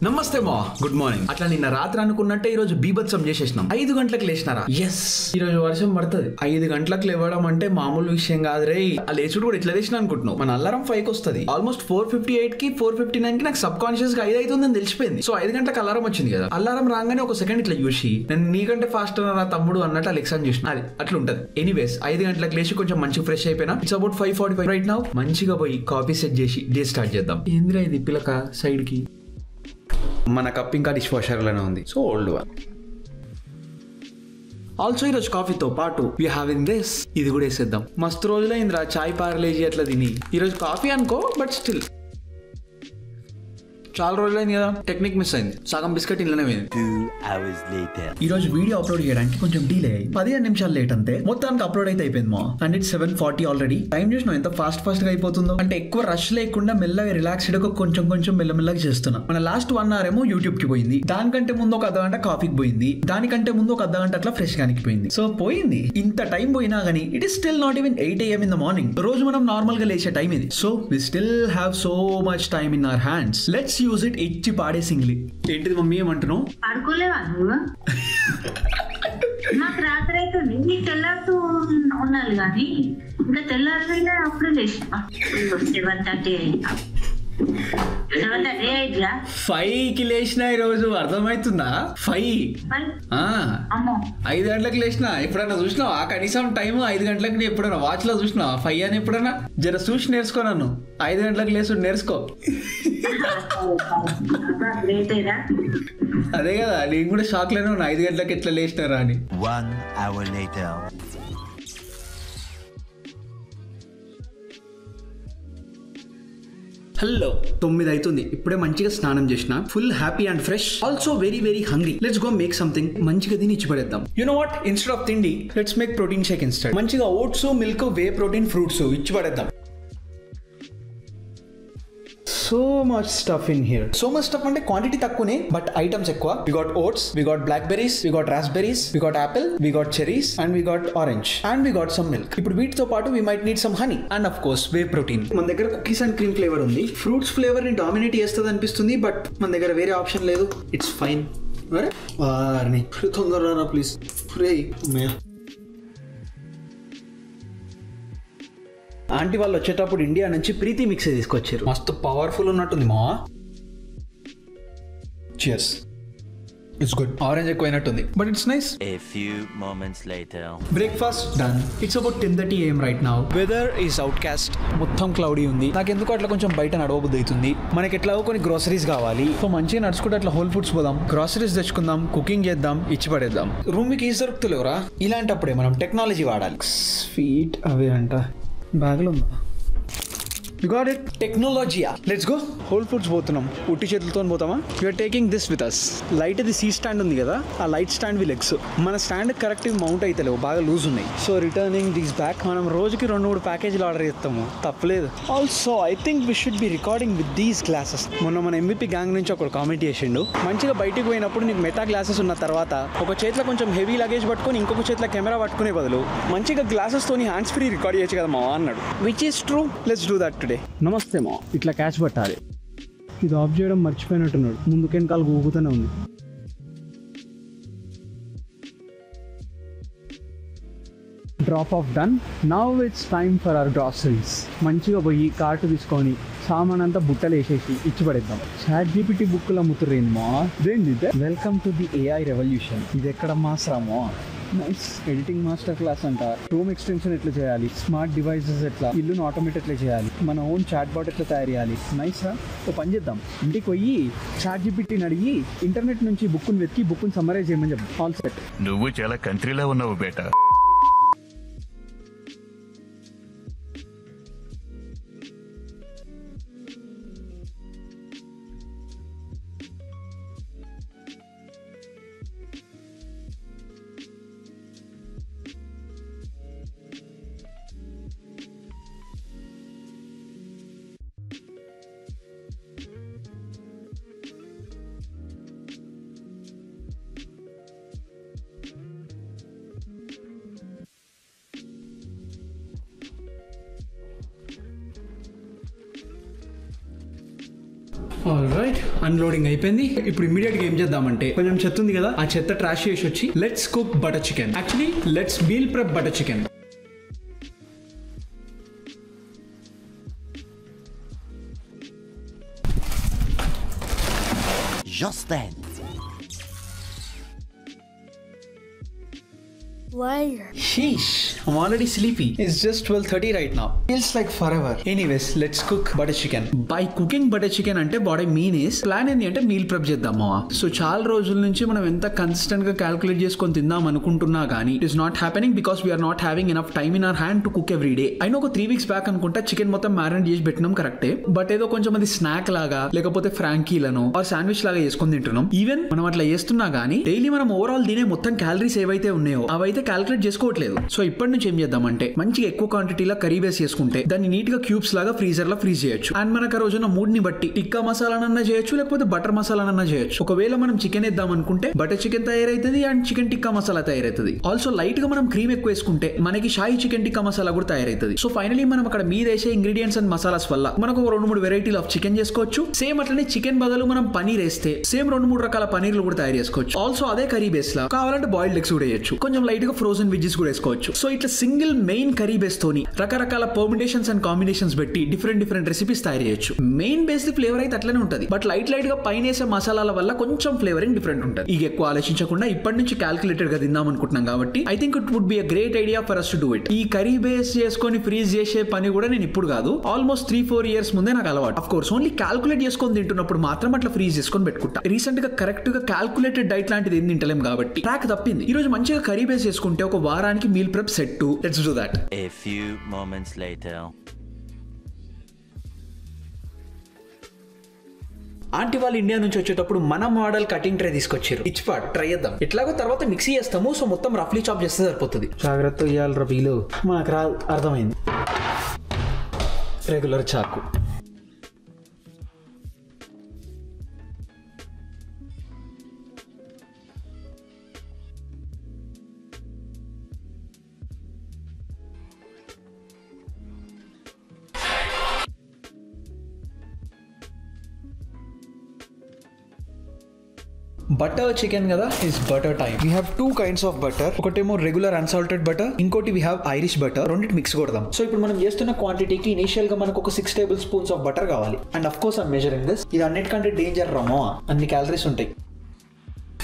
నమస్తే మా good morning. అట్లా నిన్న రాత్రి అనుకున్నట్టే ఈ రోజు బీభత్సం చేసేసినాం. 5 గంటలకు లేచినారా? ఎస్, ఈ రోజు వర్షం పడుతుంది. 5 గంటలకు లేవడం అంటే మామూలు విషయం కాదు రే. ఆ లేచుడు కూడా ఇట్లా లేచిన అనుకుంటున్నావు. మన అల్లారం 5కి వస్తుంది. ఆల్మోస్ట్ 4:58 కి 4:59 కి నాకు సబ్ కాన్షియస్ గా 5 అవుతుందని తెలిసిపోయింది. సో 5 గంటలకు అలారం వచ్చింది కదా. అలారం రాగానే ఒక సెకండ్ ఇట్లా చూసి నేను నీకంటే ఫాస్ట్ రా తమ్ముడు అన్నట్టు అలెక్సా చూసిన. అది అట్లా ఉంటది. ఎనీవేస్ 5 గంటలకు లేచి కొంచెం మంచిగా ఫ్రెష్ అయిపోయినా. It's about 5:45 right now. మంచిగా పోయి కాఫీ సెట్ చేసి డే స్టార్ట్ చేద్దాం. ఏంద్రా ఇది పిల్లక సైడ్ కి. మన కప్ ఇంకా డిష్ వాషర్లోనే ఉంది. So old one. ఆల్సో ఈరోజు కాఫీతో పాటు వి హావింగ్ దిస్. ఇది కూడా వేసేద్దాం. మస్తు రోజులైందిరా చాయ్ పార్లేజీ అట్లా తిని. ఈరోజు కాఫీ అనుకో బట్ స్టిల్ చాలా రోజులైంది కదా. టెక్నిక్ మిస్ అయింది. సగం బిస్కెట్ ఇంట్లోనే పోయింది. 2 hours later. ఈ రోజు వీడియో అప్లోడ్ చేయడానికి కొంచెం డిలే అయ్యి 15 నిమిషాలు లేట్ అంతే. మొత్తానికి అప్లోడ్ అయితే అయిపోయింది మా. And it's 7:40 already. టైం చూసినా ఎంత ఫాస్ట్ గా అయిపోతుందో. అంటే ఎక్కువ రష్ లేకుండా మెల్లగా రిలాక్స్డ్ గా కొంచెం మెల్లమెల్లగా చేస్తున్నా. మన లాస్ట్ 1 hour ఏమో యూట్యూబ్ కి పోయింది. దానికంటే ముందు ఒక అర్ధగంట కాఫీకి పోయింది. దానికంటే ముందు ఒక అర్ధగంట అట్లా ఫ్రెష్ గానికి పోయింది. సో పోయింది. ఇంత టైం పోయినా గానీ it is still not even 8 AM in the morning. రోజు మనం నార్మల్ గా లేచే టైం ఇది. So we still have so much time in our hands. Let's use it. ఇచ్చి పాడేసింగ్లీ. ఏంటిది మమ్మీ ఏమంటున్నావు? పడుకోలేవా నువ్వు? నాకు రాత్రి అయితే నీకు తెల్లారుతూ ఉండాలి కానీ ఇంకా తెల్లారి అప్పుడు లేచిన 7:30 అయిందా? 5కి లేచిన ఈ రోజు. అర్థమవుతుందా? 5 గంటలకు లేచిన. ఎప్పుడన్నా చూసినావా కనీసం టైం? 5 గంటలకు ఎప్పుడన్నా వాచ్ లో చూసినావా 5 అని? ఎప్పుడన్నా జర చూసి నేర్చుకో. నన్ను 5 గంటలకు లేసు నేర్చుకో. అదే కదా, నేను కూడా షాక్ లోనే ఉన్నా 5 గంటలకు ఎట్లా లేచినారా అని. 1 hour later. హలో, 9 అవుతుంది. ఇప్పుడే మంచిగా స్నానం చేసిన. Full happy and fresh. Also very very hungry. Let's go make something. మంచిగా తిని ఇచ్చి పడేద్దాం. You know what, instead of తిండి let's make protein shake instead. మంచిగా oats, milk, whey protein, fruits ఇచ్చి పడేద్దాం. So much stuff in here. So much stuff అంటే quantity తక్కువనే బట్ ఐటమ్స్ ఎక్కువ. We got oats, we got black berries, we got raspberries, we got apple, we got cherries and we got orange and we got some milk. ఇప్పుడు వీటితో పాటు we might need some honey and of course whey protein. మన దగ్గర cookies and cream flavour ఉంది. Fruits flavour ని dominate చేస్తుంది అనిపిస్తుంది but మన దగ్గర వేరే ఆప్షన్ లేదు. It's fine. అరే తొందరరా ప్లీజ్. ఆంటీ వాళ్ళు వచ్చేటప్పుడు ఇండియా నుంచి ప్రీతి మిక్సీ తీసుకొచ్చారు. మస్తు పవర్ఫుల్ ఉన్నట్టుంది మా. చియర్స్. It's good. ఆరెంజ్ ఎక్కువైనట్టుంది but it's nice. A few moments later. Breakfast done. It's about 10:30 AM right now. Weather is out cast. మొత్తం క్లౌడీ ఉంది. నాకు ఎందుకు అట్లా కొంచెం బయట నడవబుద్ధి అవుతుంది. మనకి ఎట్లా కొన్ని గ్రోసరీస్ కావాలి. సో మంచిగా నడుచుకుంటే అట్లా హోల్ ఫుడ్స్ పోదాం, గ్రోసరీస్ తెచ్చుకుందాం, కుకింగ్ చేద్దాం, ఇచ్చి పడేద్దాం. రూమ్ కి ఈజీ దొరుకుతలేవురా. ఇలాంటప్పుడే మనం టెక్నాలజీ వాడాలి. స్వీట్ అవే అంట బ్యాగ్లో ఉందా? You got it. టెక్నాలజీయా. Let's go. హోల్ ఫుడ్స్ పోతున్నాం. ఉట్టి చేతులతో పోతామా? You're taking this with us. Light ఇది సీ స్టాండ్ ఉంది కదా, ఆ లైట్ స్టాండ్ వి లెగ్స్ మన స్టాండ్ కరెక్ట్ మౌంట్ అయితే లేవు, బాగా లూజ్ ఉన్నాయి. So returning these back. మనం రోజుకి 2-3 ప్యాకేజీలు ఆర్డర్ చేస్తాము, తప్పలేదు. Also I think we should be recording with these glasses. మొన్న మన MVP గ్యాంగ్ నుంచి ఒకడు కామెంట్ చేసిండు, మంచిగా బయటికి పోయినప్పుడు నీకు మెటా గ్లాసెస్ ఉన్న తర్వాత ఒక చేతిలో కొంచెం హెవీ లగేజ్ పట్టుకొని ఇంకొక చేతిలో కెమెరా పట్టుకునే బదులు మంచిగా గ్లాసెస్ తోని హ్యాండ్స్ ఫ్రీ రికార్డ్ చేయొచ్చు కదా మావా అన్నాడు. Which is true. Let's do that today. నమస్తే మా. ఇట్లా క్యాచ్ పట్టాలి. ఇది ఆఫ్ చేయడం మర్చిపోయినట్టున్నాడు. ముందుకెనకాల ఊగుతూనే ఉంది. Drop of done. Now it's time for hour groceries. మంచిగా పోయి కార్టు తీసుకొని సామాన్ అంతా బుట్టలు వేసేసి ఇచ్చి పడేద్దాం. ChatGPT బుక్కులు అమ్ముతుర్రేంది మా. ఇదేంటి? Welcome to the AI revolution. ఇది ఎక్కడ మాస్రామో. నైస్. ఎడిటింగ్ మాస్టర్ క్లాస్ అంట. హోమ్ ఎక్స్టెన్షన్ ఎట్లా చేయాలి, స్మార్ట్ డివైసెస్ ఎట్లా, ఇల్లును ఆటోమేట్ ఎట్లా చేయాలి, మన ఓన్ చాట్ బాట్ ఎట్లా తయారు చేయాలి. నైస్ రా. ఓ పని చేద్దాం, ఇంటికి పోయి ChatGPTని అడిగి ఇంటర్నెట్ నుంచి బుక్కుని వెతికి బుక్కుని సమ్మరైజ్ చేయమని చెప్తాం. All set. నువ్వు చాలా కంట్రీలో ఉన్నావు బేటా. ఆల్రైట్, అన్లోడింగ్ అయిపోయింది. ఇప్పుడు ఇమీడియట్ గా ఏం చేద్దామంటే కొంచెం చెత్త ఉంది కదా, ఆ చెత్త ట్రాష్ చేసి వచ్చి let's cook butter chicken. Actually let's meal prep butter chicken. Just then. Why? Sheesh, I'm already sleepy. It's just 12:30 right now. Feels like forever. Anyways, let's cook butter chicken. By cooking butter chicken అంటే what I mean is plan ఏంటి అంటే meal prep చేద్దాము. So చాలా రోజుల నుంచి మనం ఎంత consistent గా క్యాల్కులేట్ చేసుకొని తిందాం అనుకుంటున్నా కానీ it is not happening because we are not having enough time in our hand to cook every day. అయినా ఒక 3 weeks బ్యాక్ అనుకుంటా చికెన్ మొత్తం మ్యారినేట్ చేసి పెట్టినాం కరెక్టే, బట్ ఏదో కొంచెం అది స్నాక్ లాగా లేకపోతే ఫ్రాంకీలను ఆర్ శాండ్విచ్ లాగా చేసుకొని తింటున్నాం. ఈవెన్ మనం అట్లా చేస్తున్నా కానీ డైలీ మనం ఓవరాల్ తినే మొత్తం క్యాలరీస్ ఏవైతే ఉన్నాయో అవైతే క్యాల్కులేట్ చేసుకోవట్లేదు. సో ఇప్పటి నుంచి ఏం చేద్దామంటే మంచిగా ఎక్కువ క్వాంటిటీలో కర్రీ బేస్ చేసుకుంటే దాన్ని నీట్ గా క్యూబ్స్ లాగా ఫ్రీజర్ లో ఫ్రీజ్ చేయొచ్చు. అండ్ మనకు ఆ రోజున మూడ్ ని బట్టి టిక్కా మసాలానన్నా చేయొచ్చు, లేకపోతే బటర్ మసాలానన్నా చేయొచ్చు. ఒకవేళ మనం చికెన్ వేద్దాం అనుకుంటే బటర్ చికెన్ తయారైతుంది అండ్ చికెన్ టిక్కా మసాలా తయారైతుంది. ఆల్సో లైట్ గా మనం క్రీమ్ ఎక్కువ వేసుకుంటే మనకి షాయి చికెన్ టిక్కా మసాలా కూడా తయారైతుంది. సో ఫైనలీ మనం అక్కడ మీద వేసే ఇంగ్రీడియంట్స్ అండ్ మసాలాస్ వల్ల మనకు 2-3 వెరైటీలు ఆఫ్ చికెన్ చేసుకోవచ్చు. సేమ్ అట్లనే చికెన్ బదులు మనం పనీర్ వేస్తే సేమ్ 2-3 రకాల పనీర్లు కూడా తయారు చేసుకోవచ్చు. ఆల్సో అదే కర్రీ బేస్ లా కావాలంటే బాయిల్డ్ ఎగ్స్ కూడా వేయచ్చు, కొంచెం లైట్ గా ఫ్రోజన్ వెజ్జెస్ కూడా వేసుకోవచ్చు. సో ఇట్లా సింగిల్ మెయిన్ కర్రీ బేస్ తోని రకరకాల పర్మిటేషన్స్ అండ్ కాంబినేషన్స్ పెట్టి డిఫరెంట్ రెసిపీస్ తయారు చేయొచ్చు. మెయిన్ బేస్ ఫ్లేవర్ అయితే అట్లనే ఉంటుంది, బట్ లైట్ గా పైన వేసే మసాలాల వల్ల కొంచెం ఫ్లేవరింగ్ డిఫరెంట్ ఉంటుంది. ఇక ఎక్కువ ఆలోచించకుండా ఇప్పటి నుంచి క్యాల్కులేటెడ్ గా తిందాం అనుకుంటున్నాం కాబట్టి I think it would be a great idea for us to do it. ఈ కర్రీ బేస్ చేసుకొని ఫ్రీజ్ చేసే పని కూడా నేను ఇప్పుడు కాదు, ఆల్మోస్ట్ 3-4 years ముందే నాకు అలవాటు. ఆఫ్ కోర్స్ ఓన్లీ క్యాల్కులేట్ చేసుకొని తింటున్నప్పుడు మాత్రం అట్లా ఫ్రీజ్ చేసుకొని పెట్టుకుంటా. రీసెంట్ గా కరెక్ట్ గా క్యాల్కులేటెడ్ డైట్ లాంటిది ఏం తింటలేం కాబట్టి ట్రాక్ తప్పింది. ఈ రోజు మంచిగా కర్రీ బేస్ చేసుకుంటే ఒక వారానికి meal prep set. Let's do that. A few moments later. Aunty వాళ్ళు ఇండియా నుంచి వచ్చేటప్పుడు మన మోడల్ కటింగ్ ట్రే తీసుకొచ్చారు. ఇచ్ పార్ట్ ట్రై చేద్దాం. ఎట్లాగో తర్వాత మిక్సీ చేస్తాము, సో మొత్తం రఫ్లీ చాప్ చేస్తే సరిపోతుంది. జాగ్రత్త ఇవ్వాలి రఫీలు, మనకు రా అర్థమైంది. రెగ్యులర్ చాకు. బటర్ చికెన్ కదా, is butter time. We have 2 kinds of butter. ఒకటేమో రెగ్యులర్ అన్సాల్టెడ్ బటర్, ఇంకోటి వీ హ్యావ్ ఐరిష్ బటర్. రెండింటి మిక్స్ కొడదాం. సో ఇప్పుడు మనం చేస్తున్న క్వాంటిటీకి ఇనిషియల్ గా మనకు ఒక 6 tablespoons ఆఫ్ బటర్ కావాలి. And of course I'm measuring this. ఇది అన్నిటికంటే డేంజర్ రమో, అన్ని క్యాలరీస్ ఉంటాయి.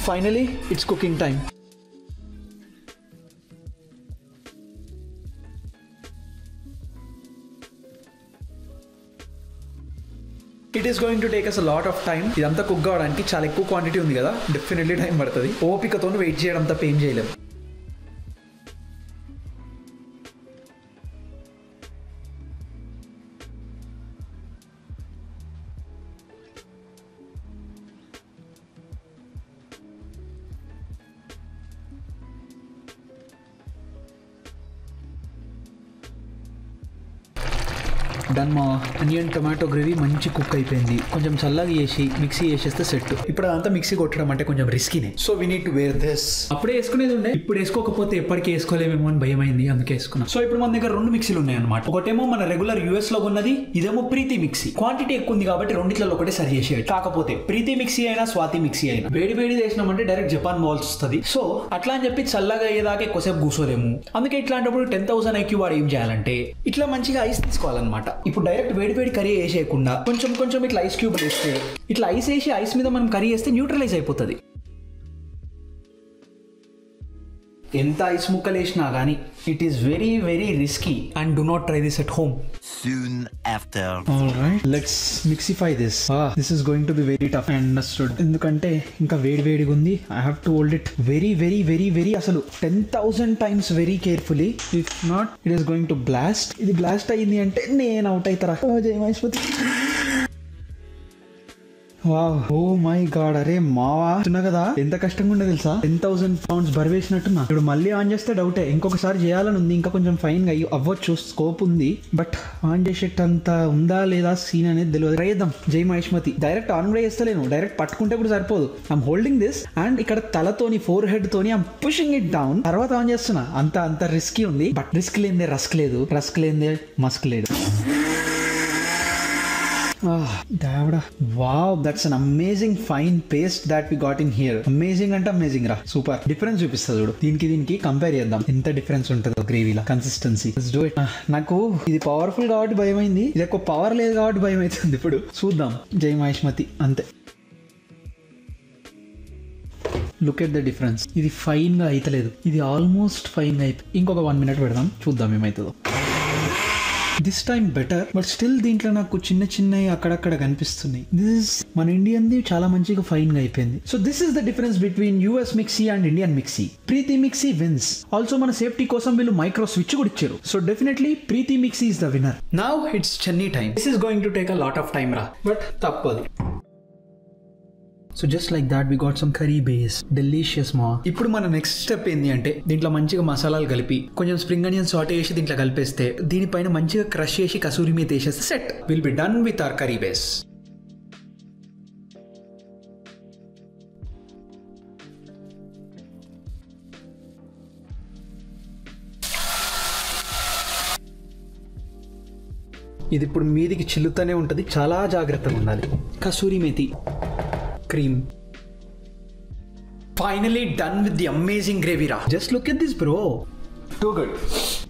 Finally it's cooking time. It is going to take us a lot of time. ఇదంతా కుక్ కావడానికి చాలా ఎక్కువ క్వాంటిటీ ఉంది కదా, డెఫినెట్లీ టైం పడుతుంది. ఓపికతో వెయిట్ చేయడం తప్ప ఏం చేయలేము. డన్ మా ఆనియన్ టొమాటో గ్రేవీ మంచి కుక్ అయిపోయింది. కొంచెం చల్లగా చేసి మిక్సీ వేసేస్తే సెట్. ఇప్పుడు అదంతా మిక్సీ కొట్టడం అంటే కొంచెం రిస్కీనే. So we need to wear this. అప్పుడే వేసుకునేది ఉండే, ఇప్పుడు వేసుకోకపోతే ఎప్పటికీ వేసుకోలేమేమో అని భయం అయింది, అందుకే వేసుకున్నాం. సో ఇప్పుడు మన దగ్గర 2 మిక్సీలు ఉన్నాయి అనమాట. ఒకటేమో మన రెగ్యులర్ US లో ఉన్నది, ఇదేమో ప్రీతి మిక్సీ. క్వాంటిటీ ఎక్కువ ఉంది కాబట్టి రెండిట్లలో ఒకటే సరి చేసేయచ్చు. కాకపోతే ప్రీతి మిక్సీ అయినా స్వాతి మిక్సీ అయినా వేడి చేసినామంటే డైరెక్ట్ జపాన్ మోల్స్ వస్తుంది. సో అట్లా అని చెప్పి చల్లగా అయ్యేదాకా ఎక్కువసేపు కూర్చోలేము. అందుకే ఇట్లాంటప్పుడు 10,000 IQ వాడు ఏం చేయాలంటే ఇట్లా మంచిగా ఐస్ తీసుకోవాలన్నమాట. ఇప్పుడు డైరెక్ట్ వేడి కర్రీ వేసేయకుండా కొంచెం ఇట్లా ఐస్ క్యూబ్ వేస్తే, ఇట్లా ఐస్ వేసి ఐస్ మీద మనం కర్రీ వేస్తే న్యూట్రలైజ్ అయిపోతుంది. ఎంత ఐస్ ముక్కలు వేసినా కానీ it is very risky and do not try this at home. Soon after. Alright, let's mixify this. This is going to be very tough. Understood. ఎందుకంటే ఇంకా వేడిగా ఉంది. I have to hold it very అసలు 10,000 times very carefully. If not, it is going to blast. ఇది blast అయ్యింది అంటే నేను out అవుతారా? Jai Maheshpati. Wow, oh my god. అరే మావా, చిన్న కదా ఎంత కష్టంగా ఉండదు తెలుసా? 10,000 pounds బరివేసినట్టున్నా. ఇప్పుడు మళ్ళీ ఆన్ చేస్తే డౌటే. ఇంకొకసారి చేయాలని ఉంది, ఇంకా కొంచెం ఫైన్ గా అవ్వచ్చు, స్కోప్ ఉంది. బట్ ఆన్ చేసేటంత ఉందా లేదా సీన్ అనేది తెలియదు. ట్రై చేద్దాం. జై మహేష్మతి. డైరెక్ట్ ఆన్ కూడా చేస్తలేను, డైరెక్ట్ పట్టుకుంటే కూడా సరిపోదు. ఐఎమ్ హోల్డింగ్ దిస్ అండ్ ఇక్కడ తలతోని ఫోర్ హెడ్ తోని ఐఎమ్ పుషింగ్ ఇట్ డౌన్. తర్వాత ఆన్ చేస్తున్నా. అంత రిస్కీ ఉంది. బట్ రిస్క్ లేదే రస్క్ లేదు, రస్క్ లేదే మస్క్ లేదు. Wow, that's an amazing fine paste that we got in here. Amazing అంటే అమేజింగ్ రా, సూపర్. డిఫరెన్స్ చూపిస్తా చూడు, దీనికి కంపేర్ చేద్దాం ఎంత డిఫరెన్స్ ఉంటుందో గ్రేవీలో కన్సిస్టెన్సీ. నాకు ఇది పవర్ఫుల్ కాబట్టి భయమైంది, ఇది ఎక్కువ పవర్ లేదు కాబట్టి భయం అవుతుంది. ఇప్పుడు చూద్దాం. జై మహేష్మతి. అంతే. Look at the difference. ఇది ఫైన్ గా అయితలేదు, ఇది ఆల్మోస్ట్ ఫైన్ గా అయిపోయి. ఇంకొక 1 minute పెడదాం, చూద్దాం ఏమవుతుందో. This time better, but still దీంట్లో నాకు చిన్నవి అక్కడక్కడ కనిపిస్తున్నాయి. దిస్ మన ఇండియన్ది చాలా మంచిగా ఫైన్ గా అయిపోయింది. So this is the difference between US mixie and Indian mixie. Preethi mixie wins. Also మన సేఫ్టీ కోసం వీళ్ళు మైక్రో స్విచ్ కూడా ఇచ్చారు. So definitely Preethi mixie is the winner. Now it's చెన్నీ time. This is going to take a lot of time రా, but తప్పదు. So just like that we got some curry base. Delicious మా. ఇప్పుడు మన next step ఏంటి అంటే దీంట్లో మంచిగా మసాలాలు కలిపి కొంచెం స్ప్రింగ్ ఆనియన్ సాటే చేసి దీంట్లో కలిపేస్తే దీనిపైన మంచిగా క్రష్ చేసి కసూరి మీద వేసేస్తే set. Will be done with our curry base. ఇది ఇప్పుడు మీదికి చిల్లుతూనే ఉంటుంది, చాలా జాగ్రత్తగా ఉండాలి. Kasuri methi, cream. Finally done with the amazing gravy ra. Just look at this bro. Too good.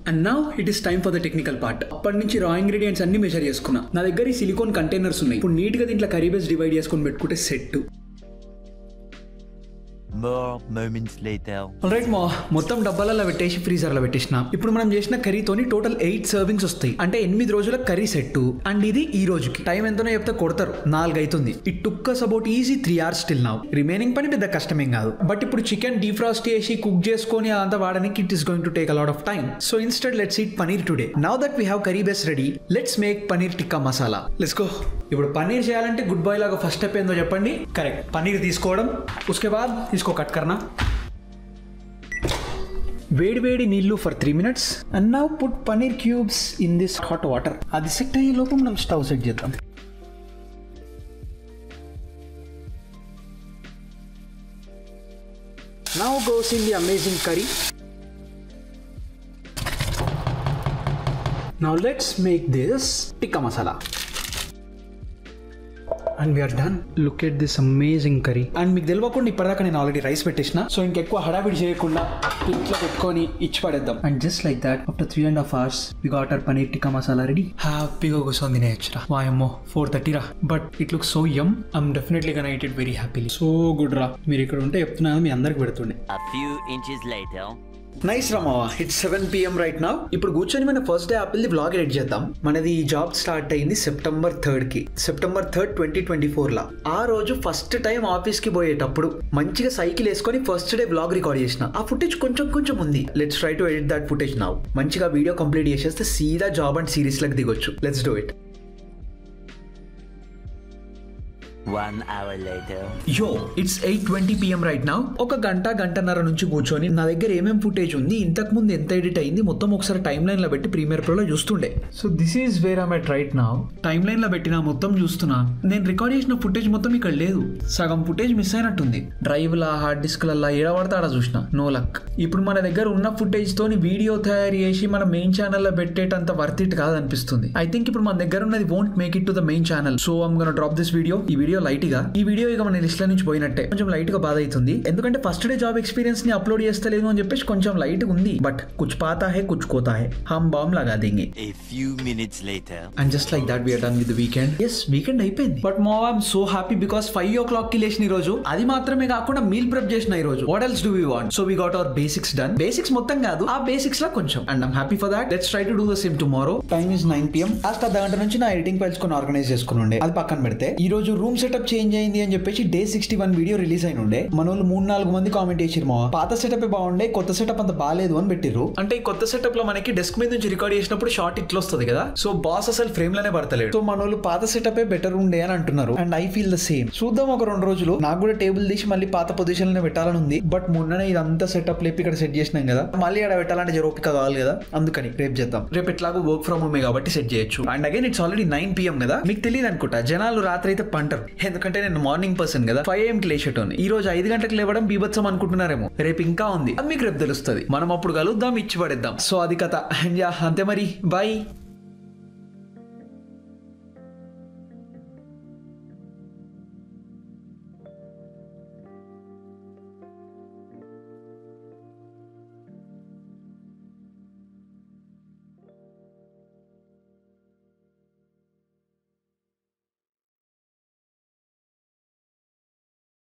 And now it is time for the technical part. అప్పటి నుంచి రా ఇంగ్రీడియంట్స్ అన్ని మెజర్ చేసుకున్నా. నా దగ్గర ఈ సిలికాన్ కంటైనర్స్ ఉన్నాయి. ఇప్పుడు నీట్ గా దీంట్లో కర్రీ బేస్ డివైడ్ చేసుకొని పెట్టుకుంటే set. More moments later. Alright మా, మొత్తం డబ్బాలలో పెట్టేసి ఫ్రీజర్ లో పెట్టేసిన. ఇప్పుడు మనం చేసిన కర్రీతోని టోటల్ 8 servings వస్తాయి. అంటే 8 రోజుల కర్రీ సెట్. అండ్ ఇది ఈ రోజుకి టైం ఎంతనో చెప్తే కొడతారు, 4 అవుతుంది. It took us about easy 3 hours till now. Remaining పని పెద్ద కష్టమేం కాదు. బట్ ఇప్పుడు చికెన్ డీఫ్రాస్ట్ చేసి కుక్ చేసుకొని అంతా వాడడానికి it is going to take a lot of time. So instead let's eat paneer today. Now that we have curry base ready, let's make paneer tikka masala. Let's go. ఇప్పుడు పనీర్ చేయాలంటే గుడ్ బాయ్ లాగా first step ఏందో చెప్పండి. Correct, paneer తీసుకోవడం. ఉస్కే బాద్ ఇస్కో cut కర్నా. వేడి నీళ్లు for 3 minutes. And now put paneer cubes in this hot water. అది set అయ్యే లోపు మనం స్టవ్ సెట్ చేద్దాం. Now goes in the amazing curry. Now let's make this tikka masala. And we are done. Look at this amazing curry. And మీకు తెలియకుండా ఇప్పటిదాకా నేను already rice పెట్టేసిన. సో ఇంకెక్కువ హడావిడి చేయకుండా ఇంట్లో పెట్టుకొని ఇచ్చి పడేద్దాం. And just like that after 3.5 hours we got our paneer tikka masala ready. హ్యాపీగా కూర్చొని తినేయచ్చురా. వాయమ్మో 4:30 రా, but it look so yum. I'm definitely gonna eat it very happily. So good రా. మీరు ఇక్కడ ఉంటే చెప్తున్నాను మీ అందరికి పెడుతుండే. A few inches later. Nice రామావా. It's 7 PM right now. ఇప్పుడు కూర్చొని మన first day apple the vlog edit చేద్దాం. మనది ఈ జాబ్ స్టార్ట్ అయింది September 3rd కి. September 3rd 2024 లా. ఆ రోజు ఫస్ట్ టైం ఆఫీస్ కి పోయేటప్పుడు మంచిగా సైకిల్ వేసుకొని ఫస్ట్ డే వ్లాగ్ రికార్డ్ చేసిన. ఆ ఫుటేజ్ కొంచెం ఉంది. Let's try to edit that footage now. మంచిగా వీడియో కంప్లీట్ చేసేస్తే సీదా జాబ్ అండ్ సిరీస్ లకు దిగొచ్చు. Let's do it. 1 hour later. Yo, it's 8:20 PM right now. ఒక గంటన్నర నుంచి కూర్చొని నా దగ్గర ఏమేం ఫుటేజ్ ఉంది, ఇంతకు ముందు ఎంత ఎడిట్ అయింది మొత్తం ఒకసారి టైమ్ లైన్ లో పెట్టి ప్రీమియర్ ప్రో లో చూస్తుండే. So this is where I'm at right now. Time line లో పెట్టినా మొత్తం చూస్తున్నా. నేను రికార్డ్ చేసిన ఫుటేజ్ మొత్తం ఇక్కడ లేదు. సగం ఫుటేజ్ మిస్ అయినట్టుంది. డ్రైవ్ లా, హార్డ్ డిస్క్ లా ఏడబడతా ఆడ చూసిన. No luck. ఇప్పుడు మన దగ్గర ఉన్న ఫుటేజ్ తోని వీడియో తయారు చేసి మన మెయిన్ ఛానల్ లో పెట్టేటంత వర్త్ ఇట్ కాదనిపిస్తుంది. ఐ థింక్ ఇప్పుడు మన దగ్గర ఉన్నది won't make it to the main channel. So I'm gonna drop this video. ఈ వీడియో లైట్ గా, ఈ వీడియో ఇక మన లిస్ట్ లో నుంచి పోయినట్టే. కొంచెం లైట్ గా బాధ అవుతుంది, ఎందుకంటే ఫస్ట్ డే జాబ్ ఎక్స్పీరియన్స్ ని అప్లోడ్ చేస్తలేదు అని చెప్పేసి కొంచెం లైట్ గా ఉంది. బట్ కుచ్ పాతా హై కుచ్ కోతా హై, హమ్ బాంబ్ లగా దేంగే. A few minutes later. And just like that we are done with the weekend. yes, weekend అయిపోయింది. బట్ మో I'm so happy because 5 o'clock కి లేచిన ఈ రోజు. అది మాత్రమే కాకుండా మీల్ ప్రెప్ చేసిన ఈ రోజు. What else do we want? So we got our basics done. Basics మొత్తం కాదు, ఆ బేసిక్స్ లా కొంచెం. And I'm happy for that. Let's try to do the same tomorrow. Time is 9 PM. Last అర్ధ గంట నుంచి నా ఎడిటింగ్ ఫైల్స్ కొన్ని ఆర్గనైజ్ చేసుకుని ఉండే. అది పక్కన పెడితే ఈ రోజు రూమ్ సెటప్ చేంజ్ అయింది అని చెప్పేసి డే 61 వీడియో రిలీజ్ అయిన ఉండే. మన వాళ్ళు 3-4 మంది కామెంట్ చేసిరు, మా పాత సెటప్ బాగుండే, కొత్త సెటప్ అంత బాగాలేదు అని పెట్టిర్రు. అంటే ఈ కొత్త సెటప్ లో మనకి డెస్క్ మీద నుంచి రికార్డ్ చేసినప్పుడు షార్ట్ ఇట్లా వస్తుంది కదా. సో బాస్ అసలు ఫ్రేమ్ లోనే పడతలేడు. సో మన వాళ్ళు పాత సెటప్ బెటర్ ఉండే అని అంటున్నారు. And I feel the same. చూద్దాం ఒక 2 రోజులు. నాకు కూడా టేబుల్ తీసి మళ్ళీ పాత పొజిషన్ లోనే పెట్టాలని ఉంది. బట్ మొన్ననే ఇదంతా సెటప్ లేపి ఇక్కడ సెట్ చేసినాం కదా, మళ్ళీ ఇక్కడ పెట్టాలంటే ఓపిక కావాలి కదా, అందుకని రేపు చేద్దాం. రేపు ఎట్లాగో వర్క్ ఫ్రమ్ హోమే కాబట్టి సెట్ చేయొచ్చు. And again it's already 9 PM కదా. మీకు తెలియదు అనుకుంటా, జనాలు రాత్రి అయితే పంటరు, ఎందుకంటే నేను మార్నింగ్ పర్సన్ కదా. 5 AM కి లేచేటోని. ఈ రోజు 5 గంటలకు లేవడం బీభత్సం అనుకుంటున్నారేమో. రేపు ఇంకా ఉంది, అది మీకు రేపు తెలుస్తుంది. మనం అప్పుడు కలుద్దాం, ఇచ్చి పడేద్దాం. సో అది కథ. అంతే మరి, బాయ్.